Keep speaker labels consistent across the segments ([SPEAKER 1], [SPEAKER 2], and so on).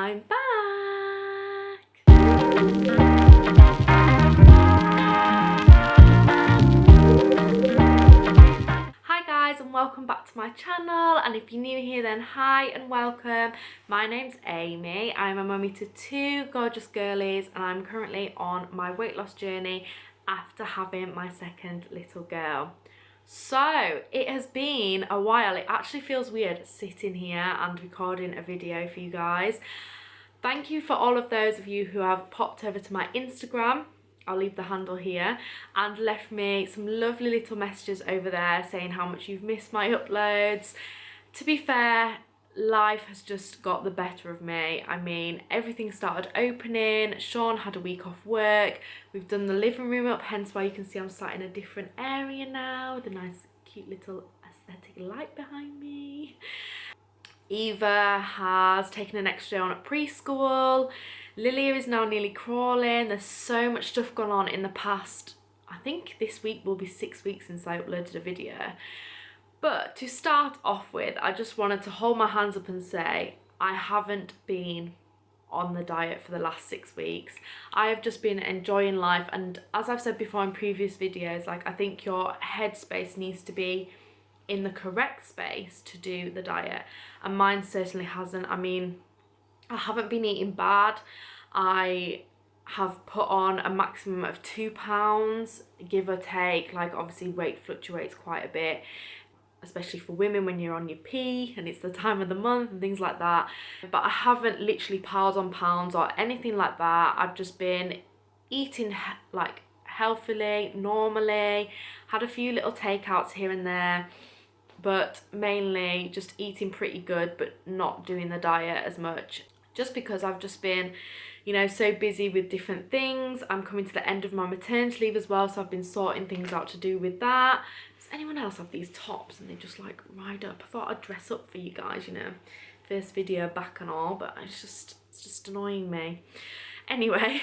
[SPEAKER 1] I'm back! Hi guys, and welcome back to my channel, and if you're new here then hi and welcome. My name's Amy. I'm a mummy to two gorgeous girlies and I'm currently on my weight loss journey after having my second little girl. So it has been a while. It actually feels weird sitting here and recording a video for you guys. Thank you for all of those of you who have popped over to my Instagram, I'll leave the handle here, and left me some lovely little messages over there saying how much you've missed my uploads. To be fair, life has just got the better of me. I mean, everything started opening, Sean had a week off work, we've done the living room up, hence why you can see I'm sat in a different area now, the nice cute little aesthetic light behind me. Eva has taken an extra day on at preschool. Lilia is now nearly crawling. There's so much stuff gone on in the past. I think this week will be 6 weeks since I uploaded a video. But to start off with, I just wanted to hold my hands up and say I haven't been on the diet for the last 6 weeks. I have just been enjoying life, and as I've said before in previous videos, like, I think your headspace needs to be in the correct space to do the diet, and mine certainly hasn't. I mean, I haven't been eating bad. I have put on a maximum of 2 pounds, give or take. Like, obviously weight fluctuates quite a bit, especially for women when you're on your P and it's the time of the month and things like that. But I haven't literally piled on pounds or anything like that. I've just been eating like healthily, normally, had a few little takeouts here and there, but mainly just eating pretty good but not doing the diet as much, just because I've just been, you know, so busy with different things. I'm coming to the end of my maternity leave as well, so I've been sorting things out to do with that. Does anyone else have these tops and they just like ride up? I thought I'd dress up for you guys, you know, first video back and all, but it's just annoying me. Anyway,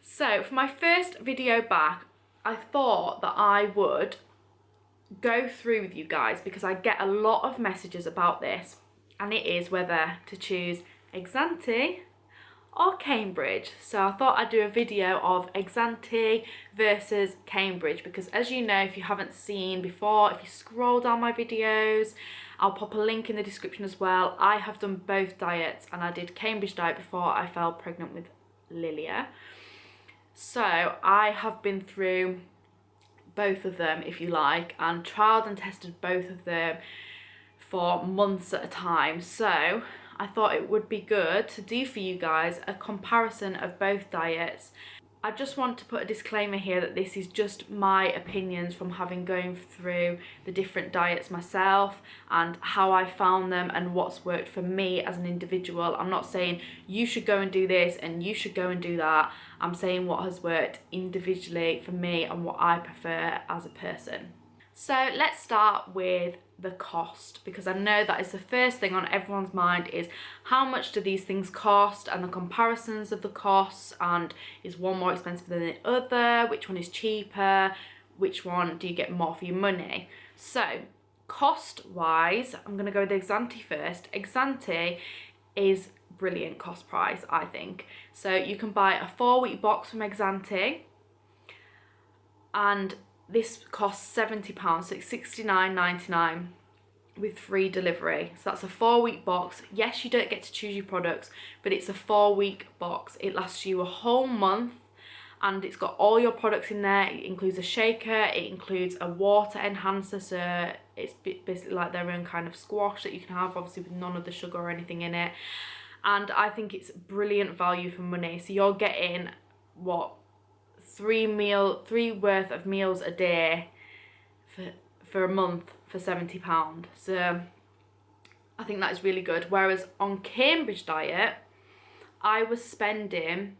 [SPEAKER 1] so for my first video back, I thought that I would go through with you guys, because I get a lot of messages about this, and it is whether to choose Exante or Cambridge. So I thought I'd do a video of Exante versus Cambridge, because as you know, if you haven't seen before, if you scroll down my videos, I'll pop a link in the description as well. I have done both diets, and I did Cambridge diet before I fell pregnant with Lilia. So I have been through both of them, if you like, and trialed and tested both of them for months at a time. So I thought it would be good to do for you guys a comparison of both diets. I just want to put a disclaimer here that this is just my opinions from having gone through the different diets myself and how I found them and what's worked for me as an individual. I'm not saying you should go and do this and you should go and do that. I'm saying what has worked individually for me and what I prefer as a person. So let's start with the cost, because I know that is the first thing on everyone's mind, is how much do these things cost and the comparisons of the costs, and is one more expensive than the other, which one is cheaper, which one do you get more for your money. So cost wise, I'm going to go with Exante first. Exante is brilliant cost price, I think. So you can buy a 4-week box from Exante, and this costs £70, so it's £69.99 with free delivery. So that's a 4-week box. Yes, you don't get to choose your products, but it's a 4-week box. It lasts you a whole month, and it's got all your products in there. It includes a shaker, it includes a water enhancer, so it's basically like their own kind of squash that you can have, obviously with none of the sugar or anything in it. And I think it's brilliant value for money. So you're getting, what, 3 worth of meals a day for a month for £70. So I think that is really good. Whereas on Cambridge diet, I was spending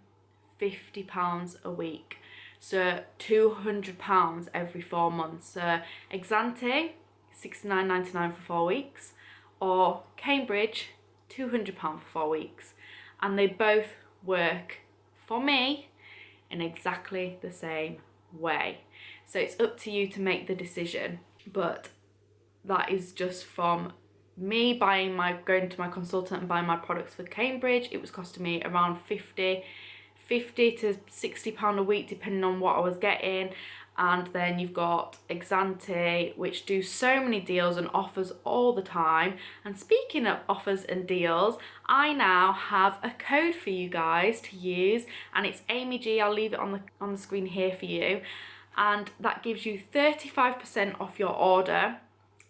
[SPEAKER 1] £50 a week, so £200 every 4 months. So Exante, £69.99 for 4 weeks, or Cambridge, £200 for 4 weeks, and they both work for me in exactly the same way. So it's up to you to make the decision, but that is just from going to my consultant and buying my products for Cambridge, it was costing me around 50 to 60 pound a week, depending on what I was getting. And then you've got Exante, which do so many deals and offers all the time. And speaking of offers and deals, I now have a code for you guys to use, and it's Amy G. I'll leave it on the screen here for you, and that gives you 35% off your order.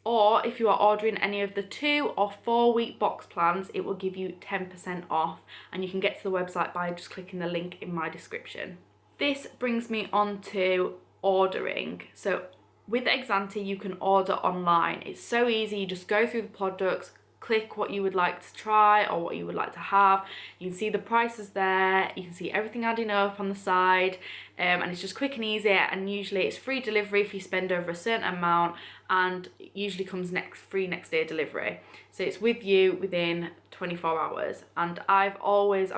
[SPEAKER 1] Or if you are ordering any of the 2 or 4 week box plans, it will give you 10% off, and you can get to the website by just clicking the link in my description. This brings me on to ordering. So with Exante, you can order online. It's so easy. You just go through the products, click what you would like to try or what you would like to have. You can see the prices there, you can see everything adding up on the side, and it's just quick and easy, and usually it's free delivery if you spend over a certain amount, and it usually comes free next day delivery. So it's with you within 24 hours, and I've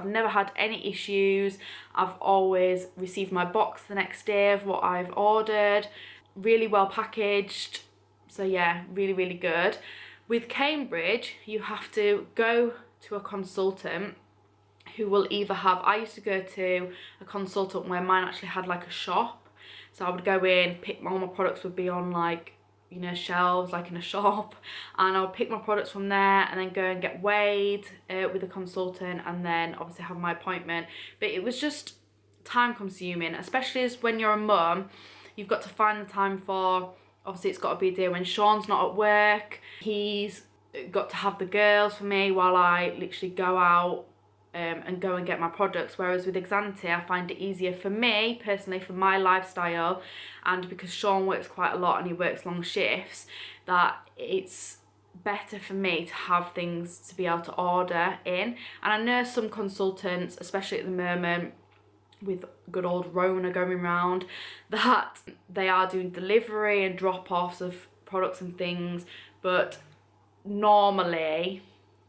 [SPEAKER 1] never had any issues. I've always received my box the next day of what I've ordered, really well packaged. So yeah, really, really good. With Cambridge, you have to go to a consultant who will either have, I used to go to a consultant where mine actually had like a shop. So I would go in, all my products would be on like, you know, shelves like in a shop, and I would pick my products from there and then go and get weighed with a consultant, and then obviously have my appointment. But it was just time consuming, especially as when you're a mum, you've got to find the time for, obviously it's got to be a day when Sean's not at work. He's got to have the girls for me while I literally go out and go and get my products. Whereas with Exante, I find it easier for me personally, for my lifestyle, and because Sean works quite a lot and he works long shifts, that it's better for me to have things to be able to order in. And I know some consultants, especially at the moment with good old Rona going round, that they are doing delivery and drop-offs of products and things, but normally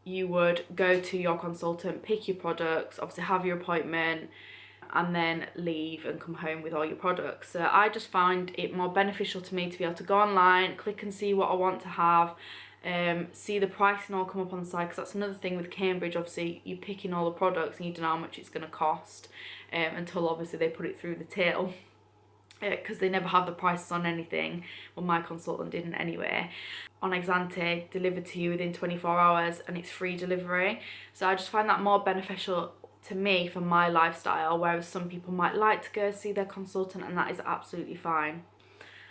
[SPEAKER 1] you would go to your consultant, pick your products, obviously have your appointment, and then leave and come home with all your products. So I just find it more beneficial to me to be able to go online, click and see what I want to have, see the pricing all come up on the side, because that's another thing with Cambridge. Obviously you're picking all the products and you don't know how much it's going to cost until obviously they put it through the till, because they never have the prices on anything. Well, my consultant didn't anyway. On Exante, delivered to you within 24 hours, and it's free delivery. So I just find that more beneficial to me for my lifestyle, whereas some people might like to go see their consultant, and that is absolutely fine.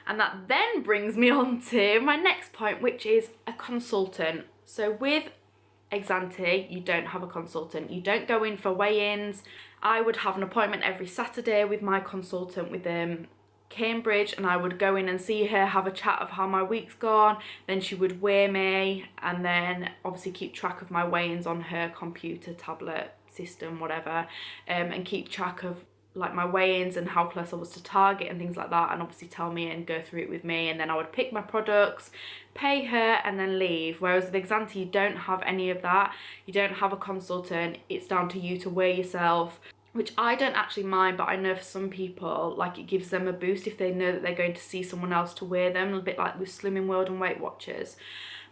[SPEAKER 1] And that then brings me on to my next point, which is a consultant. So with Exante, you don't have a consultant. You don't go in for weigh-ins. I would have an appointment every Saturday with my consultant with Cambridge, and I would go in and see her, have a chat of how my week's gone. Then she would weigh me, and then obviously keep track of my weigh-ins on her computer, tablet, system, whatever, and keep track of like my weigh-ins and how close I was to target and things like that, and obviously tell me and go through it with me. And then I would pick my products, pay her, and then leave. Whereas with Exante, you don't have any of that. You don't have a consultant. It's down to you to weigh yourself, which I don't actually mind, but I know for some people, like, it gives them a boost if they know that they're going to see someone else to weigh them, a bit like with Slimming World and Weight Watchers.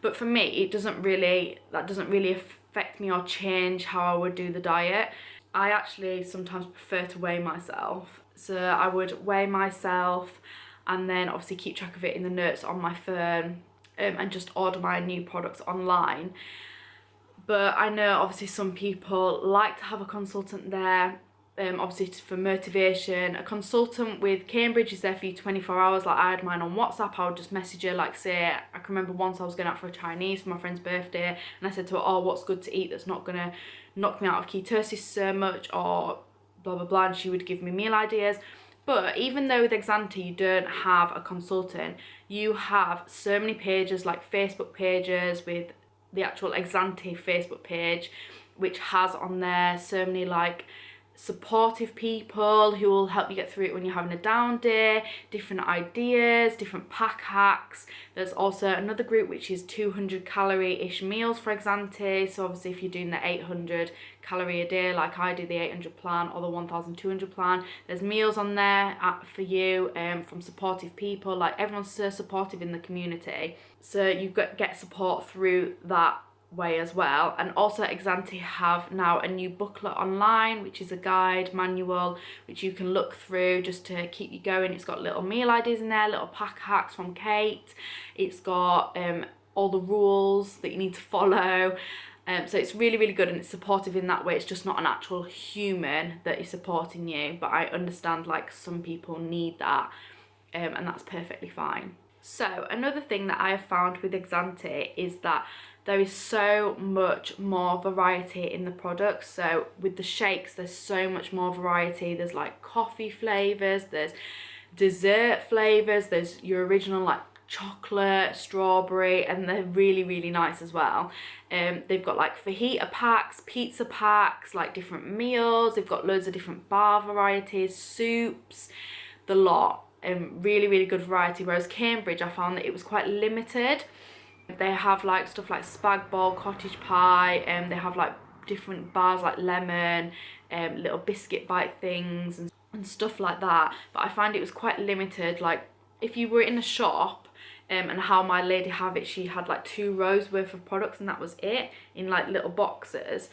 [SPEAKER 1] But for me, that doesn't really affect me or change how I would do the diet. I actually sometimes prefer to weigh myself. So I would weigh myself and then obviously keep track of it in the notes on my phone, and just order my new products online. But I know obviously some people like to have a consultant there, obviously for motivation. A consultant with Cambridge is there for you 24 hours. Like, I had mine on WhatsApp. I would just message her, like, say, I can remember once I was going out for a Chinese for my friend's birthday, and I said to her, oh, what's good to eat that's not going to knock me out of ketosis so much, or blah, blah, blah, and she would give me meal ideas. But even though with Exante you don't have a consultant, you have so many pages, like Facebook pages with the actual Exante Facebook page, which has on there so many like supportive people who will help you get through it when you're having a down day, different ideas, different pack hacks. There's also another group which is 200 calorie-ish meals for Exante. So obviously if you're doing the 800 calorie a day like I do, the 800 plan or the 1200 plan, there's meals on there for you from supportive people. Like, everyone's so supportive in the community, so you get support through that way as well. And also Exante have now a new booklet online, which is a guide manual which you can look through just to keep you going. It's got little meal ideas in there, little pack hacks from Kate. It's got all the rules that you need to follow. So it's really, really good, and it's supportive in that way. It's just not an actual human that is supporting you, but I understand like some people need that, and that's perfectly fine. So another thing that I have found with Exante is that there is so much more variety in the products. So with the shakes, there's so much more variety. There's like coffee flavours, there's dessert flavours, there's your original like chocolate, strawberry, and they're really, really nice as well. They've got like fajita packs, pizza packs, like different meals. They've got loads of different bar varieties, soups, the lot. Really, really good variety. Whereas Cambridge, I found that it was quite limited. They have like stuff like spag bol, cottage pie, and they have like different bars like lemon, little biscuit bite things and stuff like that. But I find it was quite limited. Like, if you were in a shop, and how my lady have it, she had like 2 rows worth of products and that was it, in like little boxes.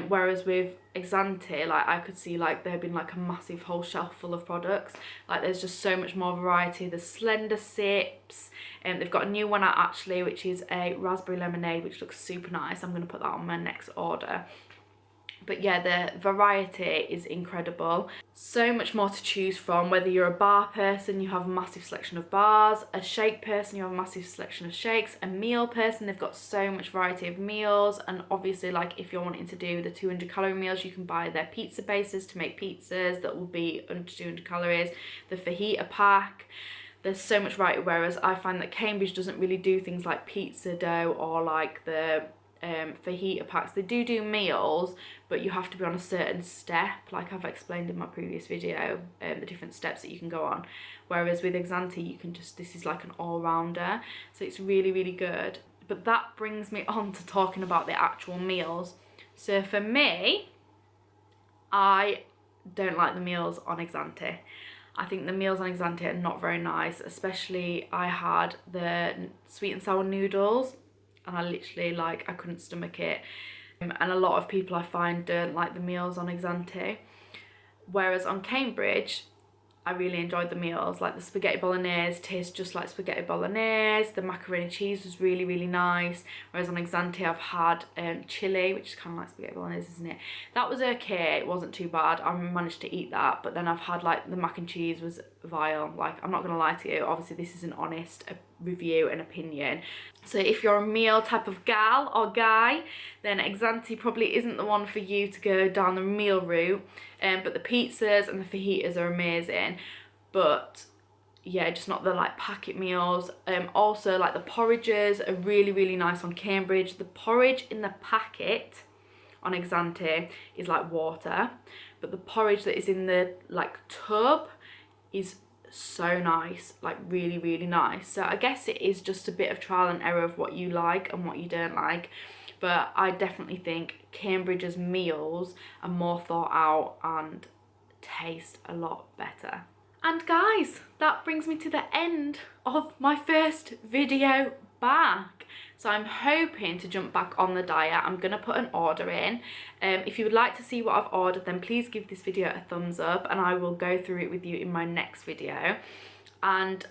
[SPEAKER 1] Whereas with Exante, like, I could see like there had been like a massive whole shelf full of products. Like, there's just so much more variety. There's Slender Sips, and they've got a new one out actually, which is a raspberry lemonade, which looks super nice. I'm going to put that on my next order. But yeah, the variety is incredible. So much more to choose from. Whether you're a bar person, you have a massive selection of bars. A shake person, you have a massive selection of shakes. A meal person, they've got so much variety of meals. And obviously, like, if you're wanting to do the 200 calorie meals, you can buy their pizza bases to make pizzas that will be under 200 calories. The fajita pack. There's so much variety, whereas I find that Cambridge doesn't really do things like pizza dough or like the fajita packs. They do meals, but you have to be on a certain step, like I've explained in my previous video, the different steps that you can go on. Whereas with Exante, you can just, this is like an all-rounder, so it's really, really good. But that brings me on to talking about the actual meals. So for me, I don't like the meals on Exante. I think the meals on Exante are not very nice, especially I had the sweet and sour noodles, and I literally, like, I couldn't stomach it. And a lot of people I find don't like the meals on Exante. Whereas on Cambridge, I really enjoyed the meals. Like, the spaghetti bolognese tastes just like spaghetti bolognese. The macaroni cheese was really, really nice. Whereas on Exante, I've had chili, which is kind of like spaghetti bolognese, isn't it? That was okay. It wasn't too bad. I managed to eat that. But then I've had, like, the mac and cheese was vile. Like, I'm not going to lie to you. Obviously, this is an honest review and opinion. So if you're a meal type of gal or guy, then Exante probably isn't the one for you to go down the meal route. But the pizzas and the fajitas are amazing. But yeah, just not the like packet meals. Also, like, the porridges are really, really nice on Cambridge. The porridge in the packet on Exante is like water, but the porridge that is in the like tub is so nice, like really, really nice. So I guess it is just a bit of trial and error of what you like and what you don't like. But I definitely think Cambridge's meals are more thought out and taste a lot better. And guys, that brings me to the end of my first video back. So I'm hoping to jump back on the diet. I'm going to put an order in. If you would like to see what I've ordered, then please give this video a thumbs up and I will go through it with you in my next video. And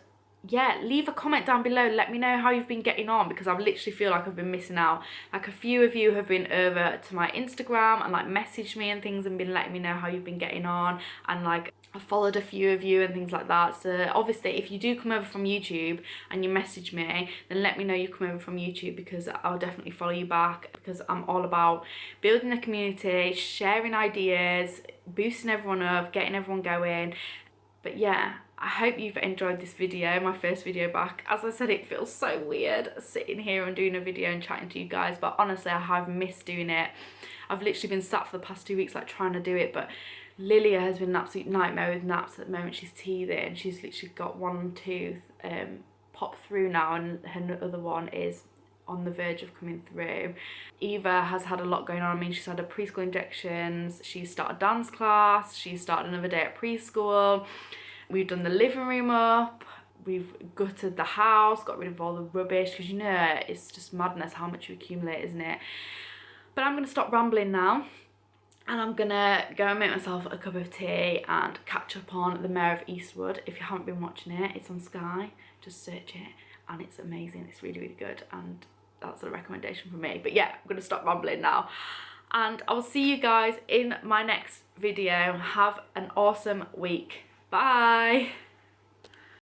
[SPEAKER 1] yeah, leave a comment down below. Let me know how you've been getting on, because I literally feel like I've been missing out. Like, a few of you have been over to my Instagram and like messaged me and things and been letting me know how you've been getting on, and like I followed a few of you and things like that. So obviously, if you do come over from YouTube and you message me, then let me know you come over from YouTube, because I'll definitely follow you back, because I'm all about building a community, sharing ideas, boosting everyone up, getting everyone going. But yeah, I hope you've enjoyed this video, my first video back. As I said, it feels so weird sitting here and doing a video and chatting to you guys, but honestly, I have missed doing it. I've literally been sat for the past 2 weeks like trying to do it, but Lilia has been an absolute nightmare with naps at the moment. She's teething. She's literally got one tooth popped through now, and her other one is on the verge of coming through. Eva has had a lot going on. I mean, she's had her preschool injections, she's started dance class, she's started another day at preschool. We've done the living room up, we've gutted the house, got rid of all the rubbish, because you know, it's just madness how much you accumulate, isn't it? But I'm gonna stop rambling now, and I'm gonna go and make myself a cup of tea and catch up on The Mayor of Eastwood. If you haven't been watching it, it's on Sky, just search it, and it's amazing. It's really, really good, and that's a recommendation from me. But yeah, I'm gonna stop rambling now, and I will see you guys in my next video. Have an awesome week. Bye.